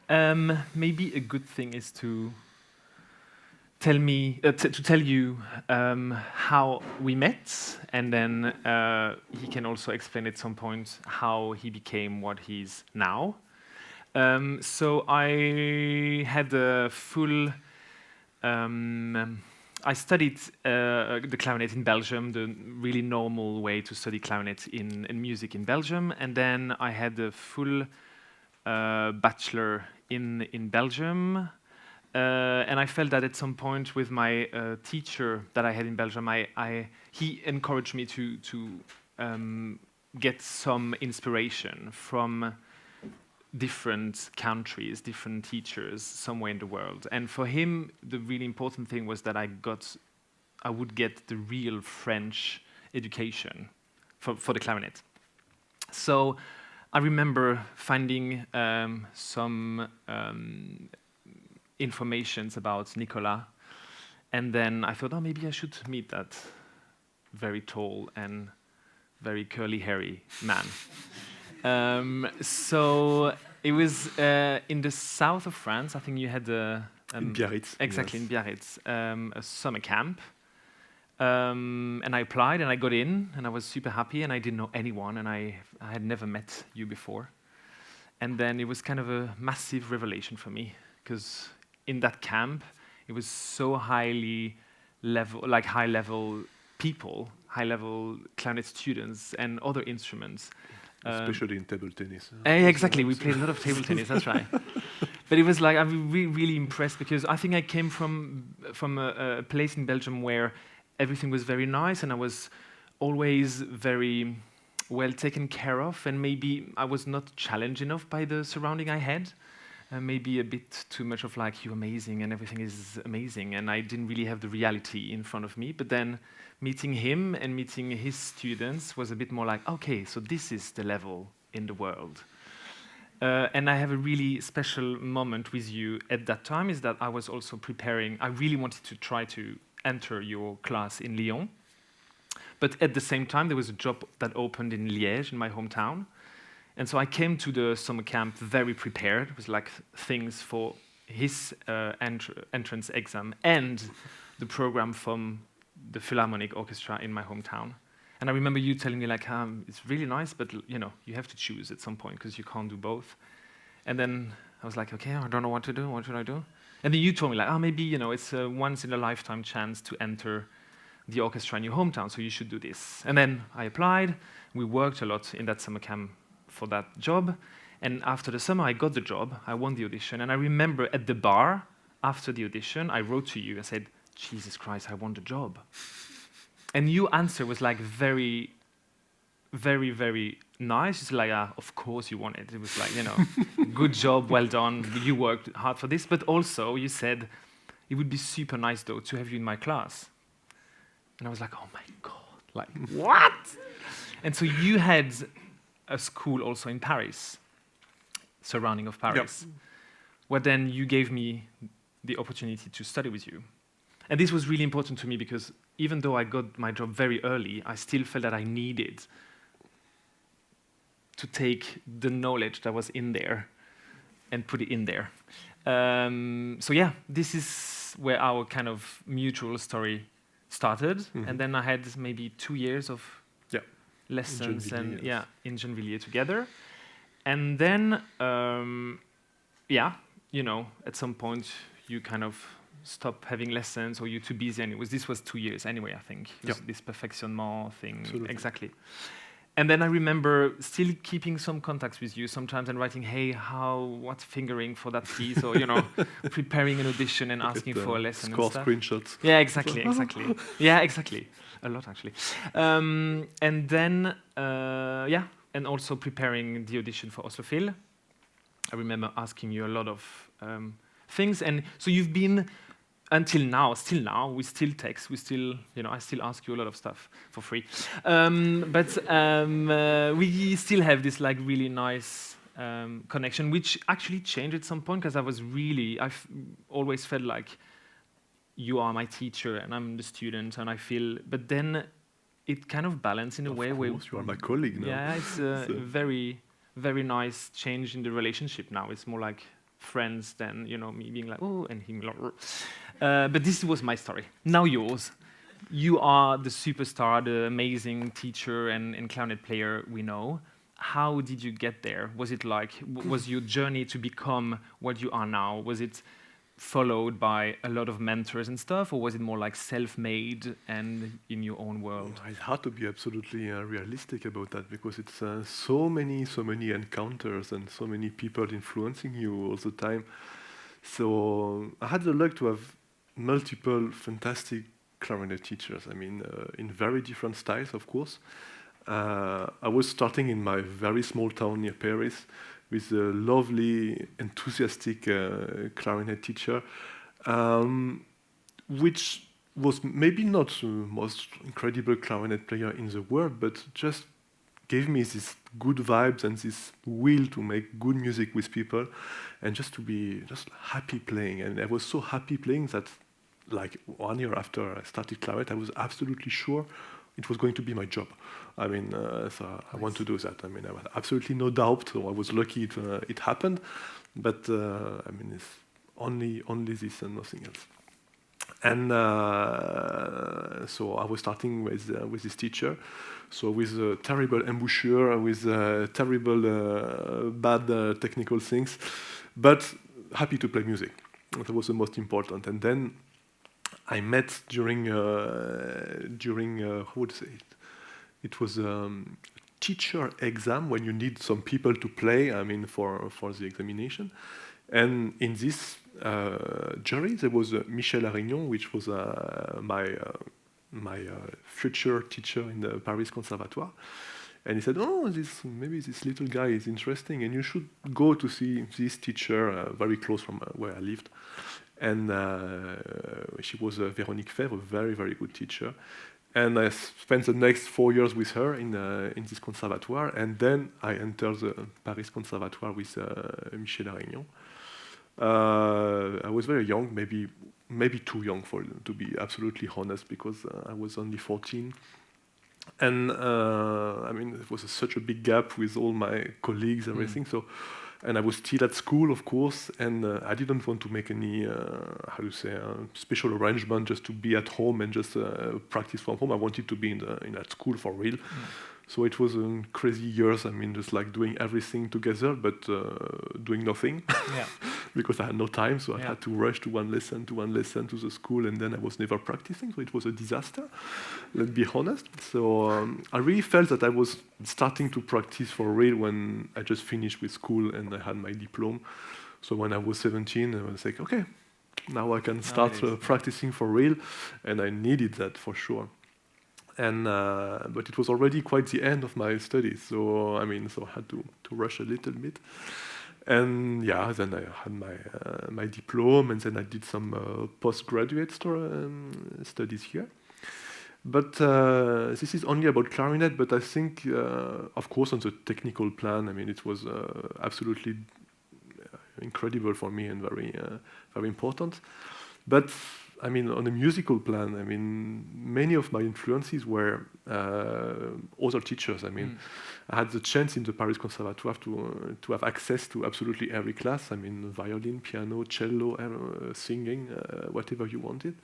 Maybe a good thing is to tell you how we met, and then he can also explain at some point how he became what he's now. So I had a full. I studied the clarinet in Belgium, the really normal way to study clarinet in music in Belgium, and then I had a full bachelor in Belgium. And I felt that at some point with my teacher that I had in Belgium, he encouraged me to get some inspiration from different countries, different teachers somewhere in the world. And for him, the really important thing was that I would get the real French education for the clarinet. So I remember finding some informations about Nicolas, and then I thought, oh, maybe I should meet that very tall and very curly hairy man. So it was in the south of France. I think you had in Biarritz. Exactly, yes. In Biarritz, a summer camp. And I applied and I got in and I was super happy, and I didn't know anyone, and I had never met you before. And then it was kind of a massive revelation for me, because in that camp, it was so high level people, high level clarinet students and other instruments. Especially in table tennis. Exactly, we played a lot of table tennis, that's right. But it was like, I'm really impressed, because I think I came from a place in Belgium where everything was very nice and I was always very well taken care of, and maybe I was not challenged enough by the surrounding I had. Maybe a bit too much of like, you're amazing and everything is amazing, and I didn't really have the reality in front of me. But then meeting him and meeting his students was a bit more like, okay, so this is the level in the world. And I have a really special moment with you at that time, is that I was also preparing, I really wanted to try to enter your class in Lyon. But at the same time, there was a job that opened in Liège, in my hometown. And so I came to the summer camp very prepared. It was like things for his entrance exam and the program from the Philharmonic Orchestra in my hometown. And I remember you telling me like, it's really nice, but you have to choose at some point because you can't do both. And then I was like, okay, I don't know what to do. What should I do? And then you told me like, maybe it's a once in a lifetime chance to enter the orchestra in your hometown, so you should do this. And then I applied. We worked a lot in that summer camp for that job, and after the summer I got the job. I won the audition, and I remember at the bar after the audition I wrote to you and said, Jesus Christ, I won the job. And your answer was like very, very, very nice. It's like, of course you won it. It was like, good job, well done, you worked hard for this. But also you said, it would be super nice though to have you in my class. And I was like, oh my God, like what? And so you had a school also in Paris, surrounding of Paris, yep. Where then you gave me the opportunity to study with you. And this was really important to me, because even though I got my job very early, I still felt that I needed to take the knowledge that was in there and put it in there. So yeah, this is where our kind of mutual story started. Mm-hmm. And then I had maybe 2 years of lessons in Gennevilliers together. And then, at some point you kind of stop having lessons, or you're too busy. And this was 2 years anyway, I think. This perfectionnement thing. Absolutely. Exactly. And then I remember still keeping some contacts with you sometimes and writing, hey, what fingering for that piece, or preparing an audition and asking for a lesson. Score screenshots. Yeah, exactly. Yeah, exactly. A lot, actually. And then, and also preparing the audition for Oslo-Phil. I remember asking you a lot of things. And so you've been, until now, still now, we still text, I still ask you a lot of stuff for free. But we still have this like really nice connection, which actually changed at some point, because I've always felt like you are my teacher and I'm the student, and I feel, but then it kind of balanced in a way where... Of course, you are my colleague now. Yeah, it's a very, very nice change in the relationship now. It's more like friends than me being like, oh, and him like, but this was my story. Now yours. You are the superstar, the amazing teacher and clarinet player we know. How did you get there? Was it like, was your journey to become what you are now? Was it followed by a lot of mentors and stuff, or was it more like self-made and in your own world? It's hard to be absolutely realistic about that, because it's so many encounters and so many people influencing you all the time. So I had the luck to have multiple fantastic clarinet teachers. I mean, in very different styles, of course. I was starting in my very small town near Paris with a lovely, enthusiastic clarinet teacher, which was maybe not the most incredible clarinet player in the world, but just gave me this good vibes and this will to make good music with people and just to be just happy playing. And I was so happy playing that like 1 year after I started clarinet, I was absolutely sure it was going to be my job. I mean, so I want to do that. I mean, I had absolutely no doubt. So I was lucky it happened, but I mean, it's only this and nothing else. And so I was starting with this teacher. So with a terrible embouchure, with terrible bad technical things, but happy to play music. That was the most important. And then I met during how would I say it? It was teacher exam when you need some people to play. I mean, for the examination. And in this jury, there was Michel Arignon, which was my future teacher in the Paris Conservatoire. And he said, "Oh, maybe this little guy is interesting, and you should go to see this teacher very close from where I lived." And she was Véronique Fèvre, a very, very good teacher. And I spent the next 4 years with her in this conservatoire. And then I entered the Paris Conservatoire with Michel Arignon. I was very young, maybe too young to be absolutely honest, because I was only 14. And I mean, it was such a big gap with all my colleagues, everything. So. And I was still at school, of course, and I didn't want to make any, special arrangement just to be at home and just practice from home. I wanted to be in at school for real. So it was crazy years. I mean, just like doing everything together, but doing nothing, because I had no time. So I had to rush to one lesson to the school, and then I was never practicing. So it was a disaster, let's be honest. So I really felt that I was starting to practice for real when I just finished with school and I had my diploma. So when I was 17, I was like, okay, now I can start practicing for real, and I needed that for sure. And but it was already quite the end of my studies, so I mean, so I had to rush a little bit. And yeah, then I had my diploma, and then I did some postgraduate studies here. But this is only about clarinet. But I think, of course, on the technical plan, I mean, it was absolutely incredible for me and very very important. But I mean, on a musical plan, I mean, many of my influences were other teachers. I mean, I had the chance in the Paris Conservatoire to have access to absolutely every class. I mean, violin, piano, cello, singing, whatever you wanted.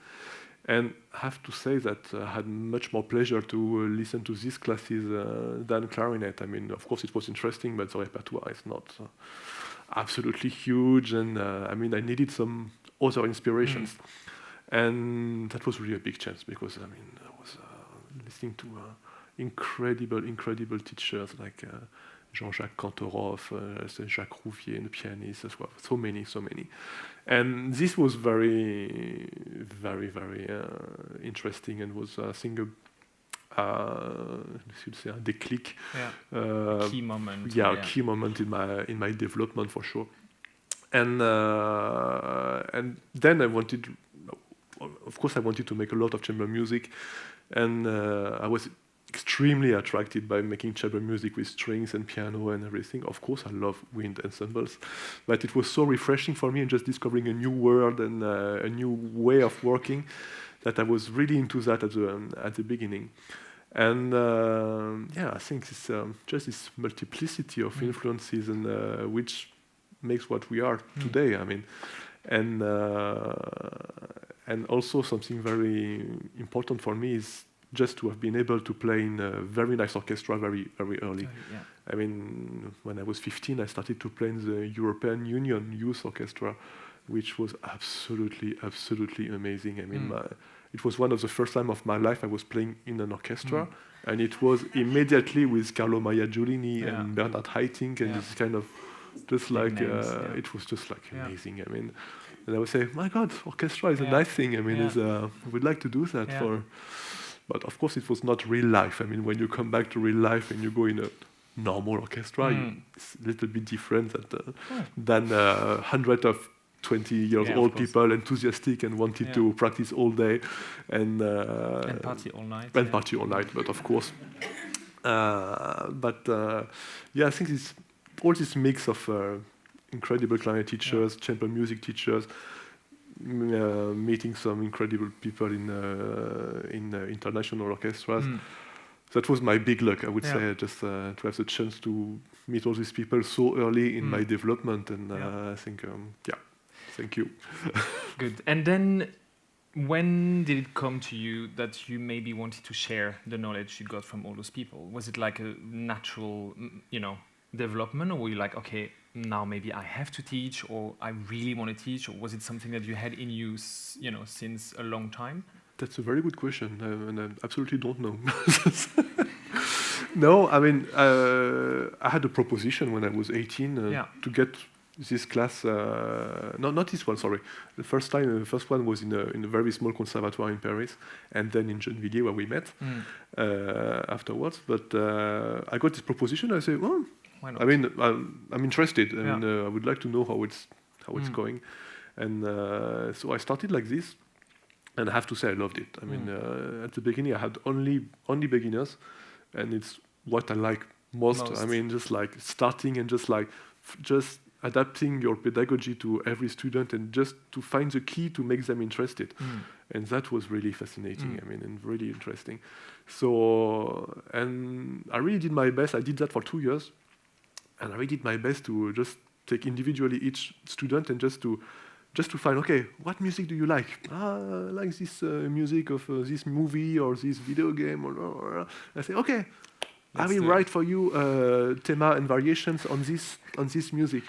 And I have to say that I had much more pleasure to listen to these classes than clarinet. I mean, of course, it was interesting, but the repertoire is not absolutely huge. And I mean, I needed some other inspirations. And that was really a big chance, because I mean, I was listening to incredible teachers like Jean-Jacques Cantoroff, Jacques Rouvier, the pianist as well. So many. And this was very interesting, and was, I think, should say, a déclic. Key moment. A key moment in my development for sure. And then I wanted. Of course, I wanted to make a lot of chamber music, and I was extremely attracted by making chamber music with strings and piano and everything. Of course, I love wind ensembles, but it was so refreshing for me, and just discovering a new world and a new way of working, that I was really into that at the beginning. And I think it's just this multiplicity of influences, and which makes what we are today. I mean, and also something very important for me is just to have been able to play in a very nice orchestra very, very early. I mean, when I was 15, I started to play in the European Union Youth Orchestra, which was absolutely, absolutely amazing. I mean, it was one of the first time of my life I was playing in an orchestra, and it was immediately with Carlo Maia Giulini and Bernard Haitink, and this kind of just like it was just like amazing. I mean, and I would say, my God, orchestra is a nice thing. I mean, I would like to do that for. But of course, it was not real life. I mean, when you come back to real life and you go in a normal orchestra, it's a little bit different than hundreds of 20-year-old people enthusiastic and wanted to practice all day and party all night. And party all night, but of course. I think it's all this mix of incredible clarinet teachers, chamber music teachers, meeting some incredible people in international orchestras. That was my big luck, I would say, just to have the chance to meet all these people so early in my development. And I think, thank you. Good. And then when did it come to you that you maybe wanted to share the knowledge you got from all those people? Was it like a natural, development, or were you like, okay, now maybe I have to teach, or I really want to teach, or was it something that you had in you, since a long time? That's a very good question, and I absolutely don't know. No, I mean, I had a proposition when I was 18 to get this class. No, not this one. Sorry, the first one was in a very small conservatoire in Paris, and then in Gennevilliers where we met afterwards. But I got this proposition. I said, well, why not? I mean, I'm interested. I mean, I would like to know how it's going, and so I started like this. And I have to say, I loved it. I mean, at the beginning, I had only beginners, and it's what I like most. I mean, just like starting and just adapting your pedagogy to every student, and just to find the key to make them interested. And that was really fascinating. I mean, and really interesting. So, and I really did my best. I did that for 2 years, and I really did my best to just take individually each student and just to find, okay, what music do you like? I like this music of this movie or this video game. Or I say, okay, I will write for you thema and variations on this music.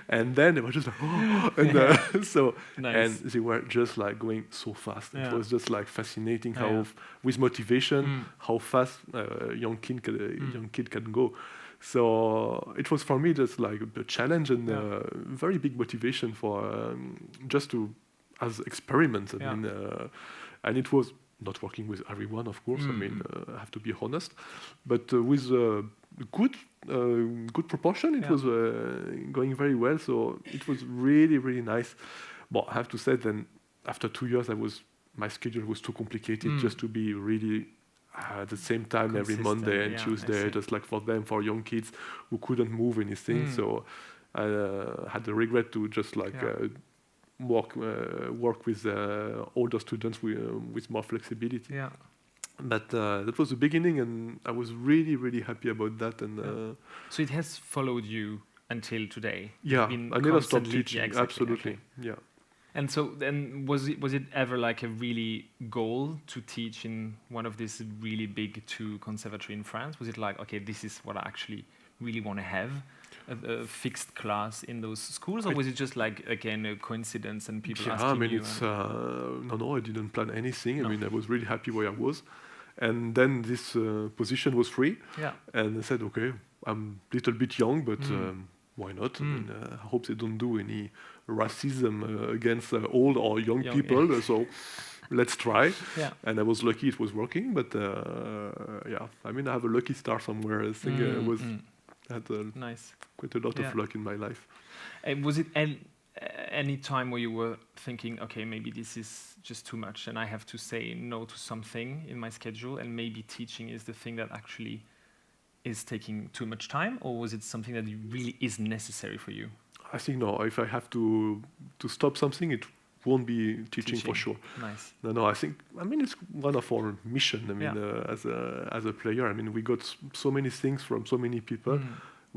And then they were just like, oh, and so nice. And they were just like going so fast. It was just like fascinating how, with motivation, how fast a young kid can go. So it was for me just like a challenge and very big motivation for just to as experiments. I mean, and it was not working with everyone, of course. I mean, I have to be honest, but with good proportion, it was going very well. So it was really, really nice. But I have to say, then after 2 years, my schedule was too complicated just to be really. At the same time every Monday and Tuesday, just like for young kids who couldn't move anything. So I had the regret to just like work with older students with more flexibility. Yeah. But that was the beginning, and I was really, really happy about that. And so it has followed you until today. Yeah, I never stopped teaching. Exactly. Absolutely, yeah. And so then, was it ever like a really goal to teach in one of these really big 2 conservatories in France? Was it like, okay, this is what I actually really want to have, a fixed class in those schools, or was it just like, again, a coincidence and people asking you? I mean, it's no, I didn't plan anything. No. I mean, I was really happy where I was, and then this position was free, and I said, okay, I'm a little bit young, but why not? I mean, I hope they don't do any racism against old or young people. So let's try. Yeah. And I was lucky it was working. But I mean, I have a lucky star somewhere. I think I had quite a lot of luck in my life. Was it any time where you were thinking, okay, maybe this is just too much and I have to say no to something in my schedule, and maybe teaching is the thing that actually is taking too much time, or was it something that really is necessary for you? I think no. If I have to stop something, it won't be teaching for sure. Nice. No. I mean, it's one of our mission. I mean, as a player, I mean, we got so many things from so many people.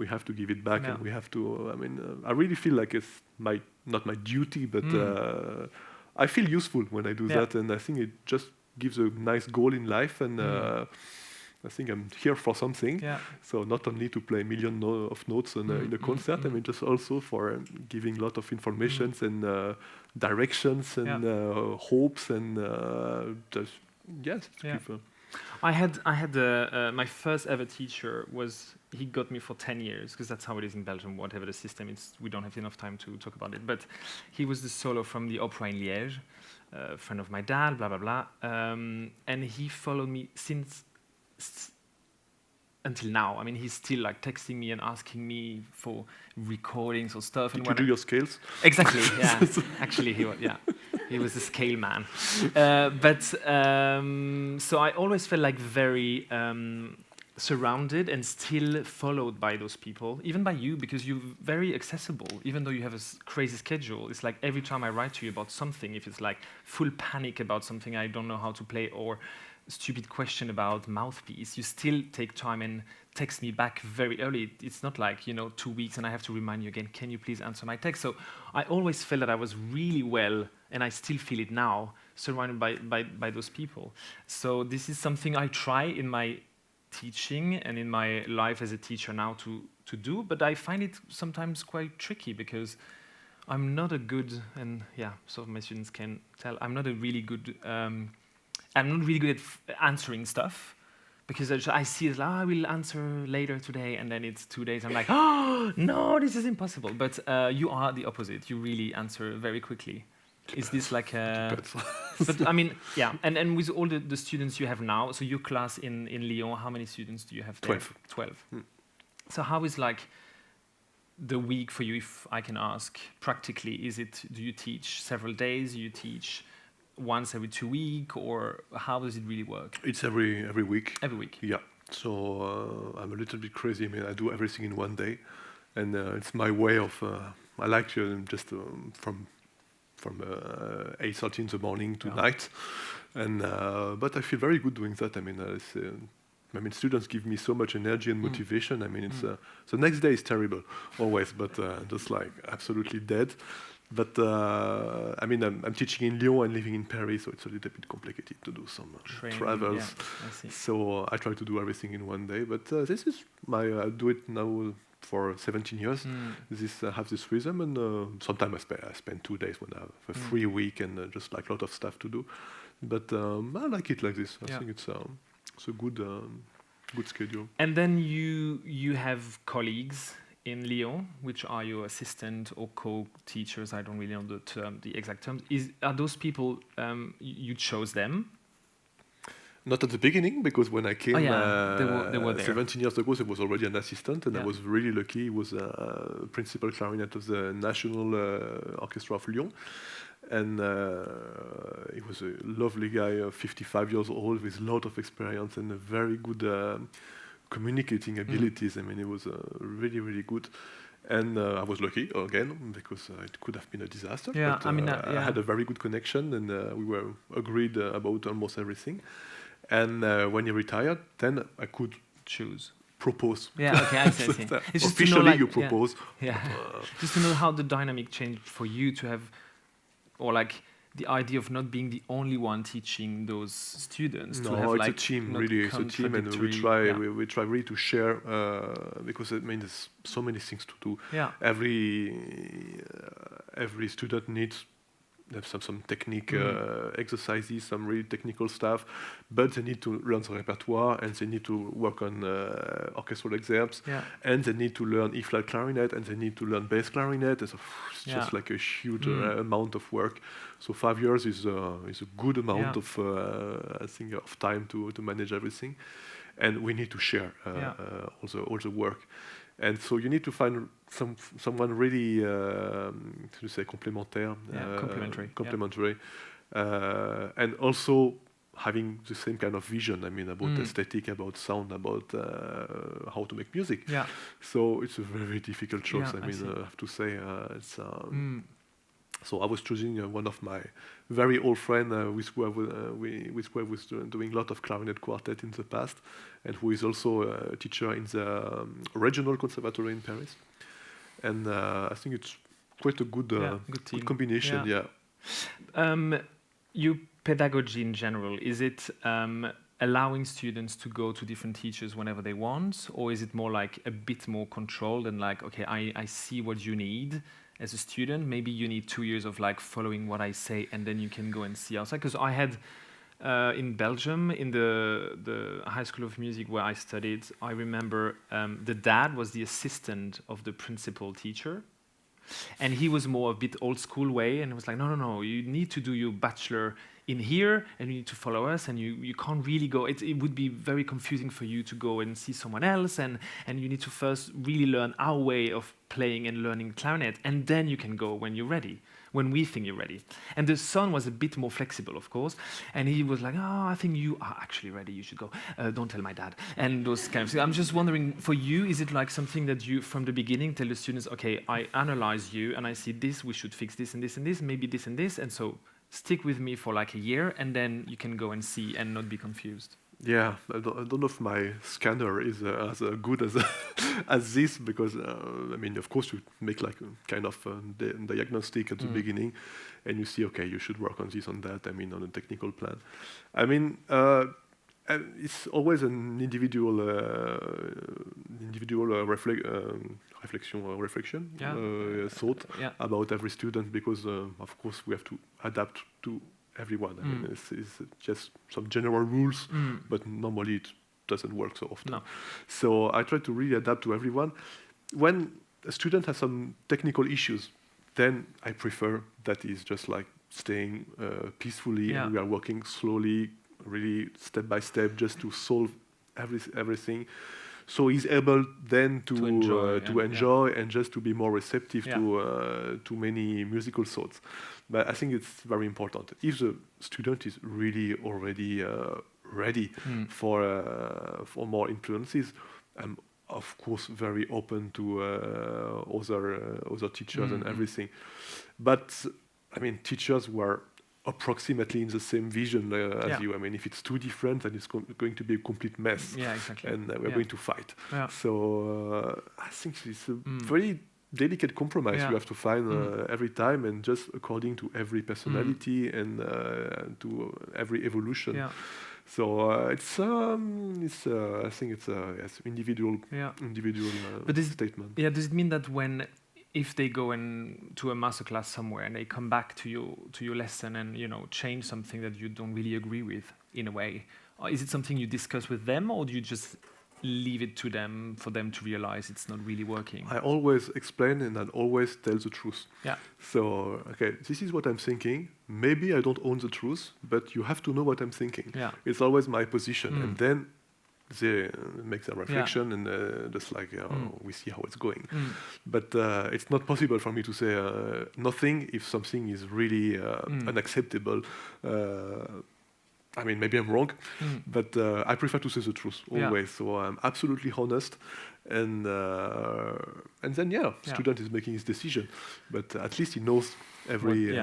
we have to give it back, Yeah. and we have to. I mean, I really feel like it's not my duty, but I feel useful when I do Yeah. that, and I think it just gives a nice goal in life, and I think I'm here for something. Yeah. So not only to play of notes in a concert, I mean, just also for giving a lot of informations and directions and hopes and just yes. Yeah. I had my first ever teacher he got me for 10 years, because that's how it is in Belgium, whatever the system is. We don't have enough time to talk about it, but he was the solo from the opera in Liège, friend of my dad, blah blah blah, and he followed me since until now. I mean, he's still like texting me and asking me for recordings or stuff. Did you do your scales? Exactly, yeah. Actually, he was a scale man. So I always felt like very surrounded and still followed by those people, even by you, because you're very accessible, even though you have a crazy schedule. It's like every time I write to you about something, if it's like full panic about something I don't know how to play, or stupid question about mouthpiece, you still take time and text me back very early. It's not like, 2 weeks and I have to remind you again, can you please answer my text? So I always felt that I was really well, and I still feel it now, surrounded by those people. So this is something I try in my teaching and in my life as a teacher now to do, but I find it sometimes quite tricky, because I'm not a good, and some of my students can tell, I'm not really good at answering stuff, because I see it like, I will answer later today, and then it's 2 days. I'm like, oh, no, this is impossible. But you are the opposite. You really answer very quickly. Is this like a... But I mean, yeah. And with all the students you have now, so your class in Lyon, how many students do you have there? 12. So how is like the week for you, if I can ask, practically? Do you teach several days? Do you teach once every 2 weeks, or how does it really work? It's every week. Every week. Yeah. So I'm a little bit crazy. I mean, I do everything in one day, and it's my way of. I like just from 8:30 in the morning to night, and but I feel very good doing that. I mean, students give me so much energy and motivation. I mean, it's the next day is terrible always, but just like absolutely dead. But I mean, I'm teaching in Lyon and living in Paris, so it's a little bit complicated to do some travels. Yeah, I see. So I try to do everything in one day. But this is I do it now for 17 years. I have this rhythm, and sometimes I spend 2 days when I have a free week and just like a lot of stuff to do. But I like it like this. I think it's a good schedule. And then you have colleagues in Lyon, which are your assistant or co-teachers. I don't really know the exact terms. Are those people you chose them? Not at the beginning, because when I came they were there. 17 years ago, there was already an assistant, and I was really lucky. He was principal clarinet of the National Orchestra of Lyon. And he was a lovely guy, 55 years old, with a lot of experience and a very good communicating abilities. I mean, it was really, really good. And I was lucky again, because it could have been a disaster. Yeah, but, I had a very good connection, and we were agreed about almost everything. And when he retired, then I could propose. Yeah, okay, I see. It's just officially you propose. Yeah. Just to know how the dynamic changed for you to have, or like the idea of not being the only one teaching those students. No, to have it's like a team, really. It's a team, and we try really to share, because I mean, there's so many things to do. Yeah. Every student needs some technique exercises, some really technical stuff, but they need to learn the repertoire, and they need to work on orchestral excerpts, and they need to learn E-flat clarinet, and they need to learn bass clarinet. And so it's just like a huge amount of work. So 5 years is a good amount of I think of time to manage everything, and we need to share all the work. And so you need to find someone really, to say, complementary, and also having the same kind of vision. I mean, about aesthetic, about sound, about how to make music. Yeah. So it's a very difficult choice. I have to say, it's. So I was choosing one of my very old friend with who I was doing a lot of clarinet quartet in the past, and who is also a teacher in the regional conservatory in Paris. And I think it's quite a good good combination. Yeah. Your pedagogy in general, is it allowing students to go to different teachers whenever they want, or is it more like a bit more controlled and like, okay, I see what you need as a student, maybe you need 2 years of like following what I say, and then you can go and see outside? Because I had in Belgium, in the High School of Music where I studied, I remember the dad was the assistant of the principal teacher. And he was more a bit old school way, and it was like, no, you need to do your bachelor in here, and you need to follow us, and you can't really go. It would be very confusing for you to go and see someone else, and you need to first really learn our way of playing and learning clarinet, and then you can go when you're ready, when we think you're ready. And the son was a bit more flexible, of course, and he was like, I think you are actually ready, you should go. Don't tell my dad. And those kind of things. I'm just wondering, for you, is it like something that you, from the beginning, tell the students, okay, I analyze you, and I see this, we should fix this and this and this, maybe this and this, and so stick with me for like a year, and then you can go and see and not be confused? Yeah, I don't know if my scanner is as good as as this, because I mean, of course, you make like a kind of diagnostic at the beginning, and you see, okay, you should work on this, on that. I mean, on a technical plan. I mean, and it's always an individual reflection, thought about every student, because of course we have to adapt to everyone. I mean, it's just some general rules, but normally it doesn't work so often. No. So I try to really adapt to everyone. When a student has some technical issues, then I prefer that he's just like staying peacefully, and we are working slowly, really step by step, just to solve everything. So he's able then to enjoy and just to be more receptive to many musical thoughts. But I think it's very important. If the student is really already ready for more influences, I'm of course very open to other teachers and everything. But I mean, teachers who are approximately in the same vision as you. I mean, if it's too different, then it's going to be a complete mess. Yeah, exactly. And we're going to fight. Yeah. So I think it's a very delicate compromise you have to find every time, and just according to every personality and to every evolution. Yeah. So I think it's individual statement. Yeah, does it mean that if they go to a masterclass somewhere and they come back to your lesson and change something that you don't really agree with in a way, is it something you discuss with them, or do you just leave it to them for them to realize it's not really working? I always explain, and I always tell the truth. Yeah. So okay, this is what I'm thinking. Maybe I don't own the truth, but you have to know what I'm thinking. Yeah. It's always my position, and then they make their reflection and just like we see how it's going. But it's not possible for me to say nothing if something is really unacceptable. I mean, maybe I'm wrong, but I prefer to say the truth always. So I'm absolutely honest, and then student is making his decision, but at least he knows every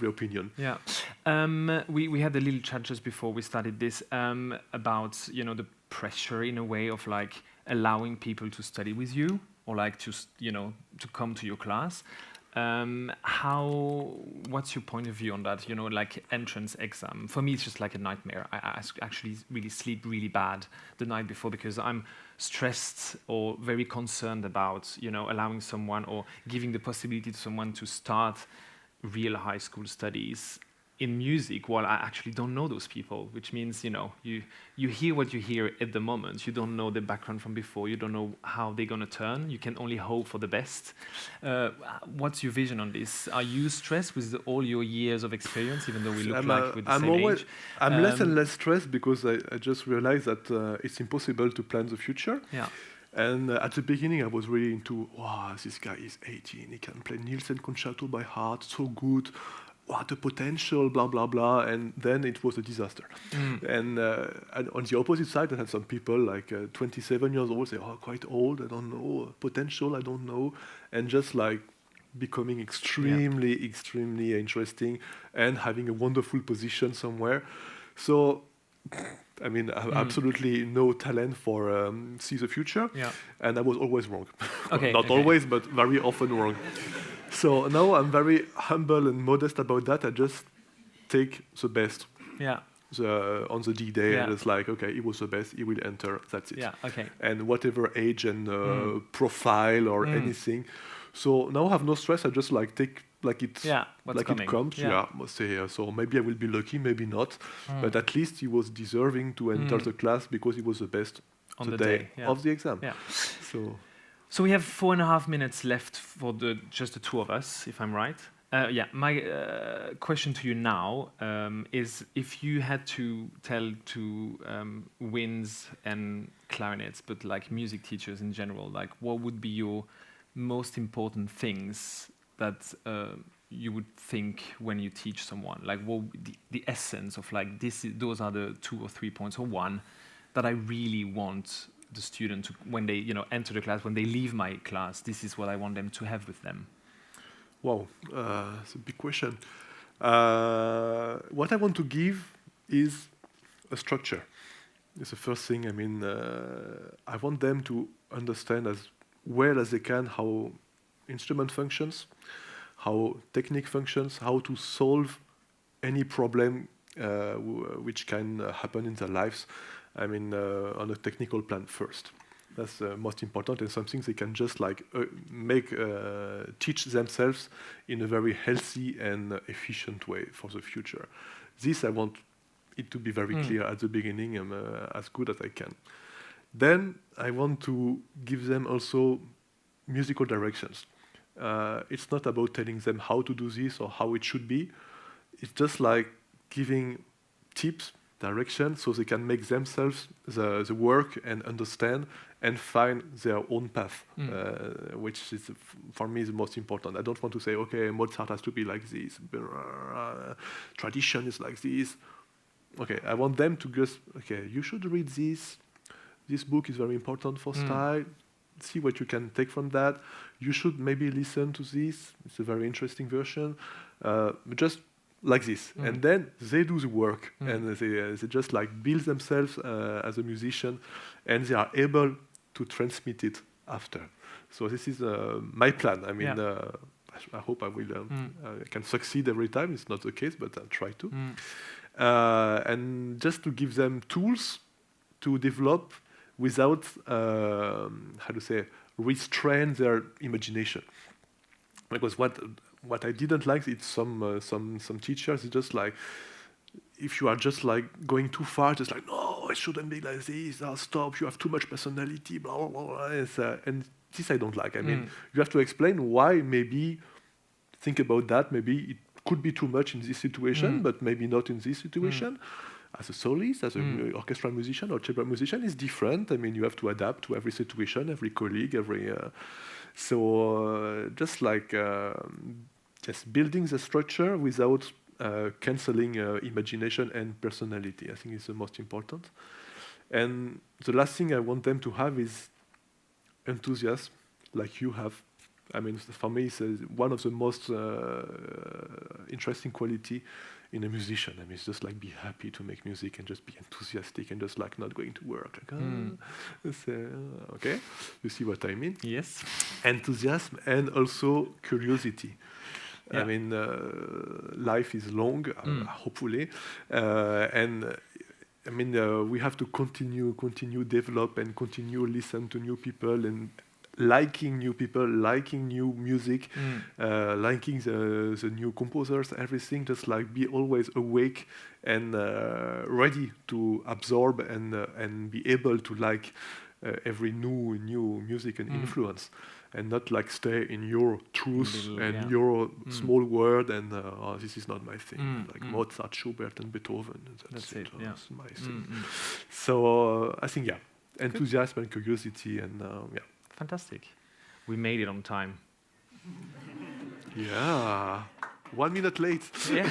opinion. Yeah. We had a little chat just before we started this about the pressure in a way of like allowing people to study with you, or like to come to your class. What's your point of view on that? Like entrance exam. For me, it's just like a nightmare. I actually really sleep really bad the night before, because I'm stressed or very concerned about, allowing someone or giving the possibility to someone to start real high school studies in music while I actually don't know those people, which means, you hear what you hear at the moment. You don't know the background from before. You don't know how they're going to turn. You can only hope for the best. What's your vision on this? Are you stressed with all your years of experience, even though we look like with the same age? I'm less and less stressed, because I just realized that it's impossible to plan the future. Yeah. And at the beginning, I was really into, wow, this guy is 18. He can play Nielsen Concerto by heart, so good. What a potential, blah, blah, blah. And then it was a disaster. And on the opposite side, I had some people like 27 years old say, quite old, I don't know, potential, I don't know. And just like becoming extremely interesting and having a wonderful position somewhere. So, I mean, I have absolutely no talent for see the future, and I was always wrong. Not always, but very often wrong. So now I'm very humble and modest about that. I just take the best. On the D-Day, and it's like, okay, he was the best, he will enter, that's it. And whatever age and profile or anything. So now I have no stress, I just like take like it comes. Must say, so maybe I will be lucky, maybe not. But at least he was deserving to enter the class because he was the best on the day of the exam. So we have 4.5 minutes left for just the two of us, if I'm right. My question to you now is, if you had to tell to winds and clarinets, but like music teachers in general, like what would be your most important things that you would think when you teach someone? Like what the essence of like those are the 2 or 3 points, or one that I really want the student to, when they enter the class, when they leave my class, this is what I want them to have with them. Wow, it's a big question. What I want to give is a structure. It's the first thing. I mean, I want them to understand as well as they can how instrument functions, how technique functions, how to solve any problem which can happen in their lives. I mean, on a technical plan first. That's most important, and something they can just like teach themselves in a very healthy and efficient way for the future. This I want it to be very clear at the beginning, and as good as I can. Then I want to give them also musical directions. It's not about telling them how to do this or how it should be. It's just like giving tips, direction, so they can make themselves the work and understand and find their own path, which is for me the most important. I don't want to say, okay, Mozart has to be like this, tradition is like this. Okay, I want them to just, okay, you should read this. This book is very important for style. See what you can take from that. You should maybe listen to this. It's a very interesting version. Just like this, and then they do the work, and they just like build themselves as a musician, and they are able to transmit it after. So this is my plan. I mean, I hope I will can succeed every time. It's not the case, but I'll try to. And just to give them tools to develop without restrain their imagination, because what I didn't like is some teachers, it's just like, if you are just like going too far, just like, no, it shouldn't be like this, stop, you have too much personality, blah, blah, blah. And this I don't like. I mean, you have to explain why, maybe think about that, maybe it could be too much in this situation, but maybe not in this situation. As a soloist, as an orchestral musician or chamber musician, is different. I mean, you have to adapt to every situation, every colleague, just like just building the structure without cancelling imagination and personality. I think is the most important. And the last thing I want them to have is enthusiasm, like you have. I mean, for me, it's one of the most interesting quality in a musician. I mean, it's just like be happy to make music and just be enthusiastic and just like not going to work. Like, okay, you see what I mean? Yes. Enthusiasm and also curiosity. I mean, life is long, hopefully, and I mean, we have to continue develop and continue listen to new people and liking new people, liking new music, liking the new composers, everything. Just like be always awake and ready to absorb and be able to like every new music and influence, and not like stay in your truth and your small world and this is not my thing. Like Mozart, Schubert, and Beethoven. That's it. That's my thing. So I think enthusiasm and curiosity and Fantastic. We made it on time. Yeah. 1 minute late. Yeah.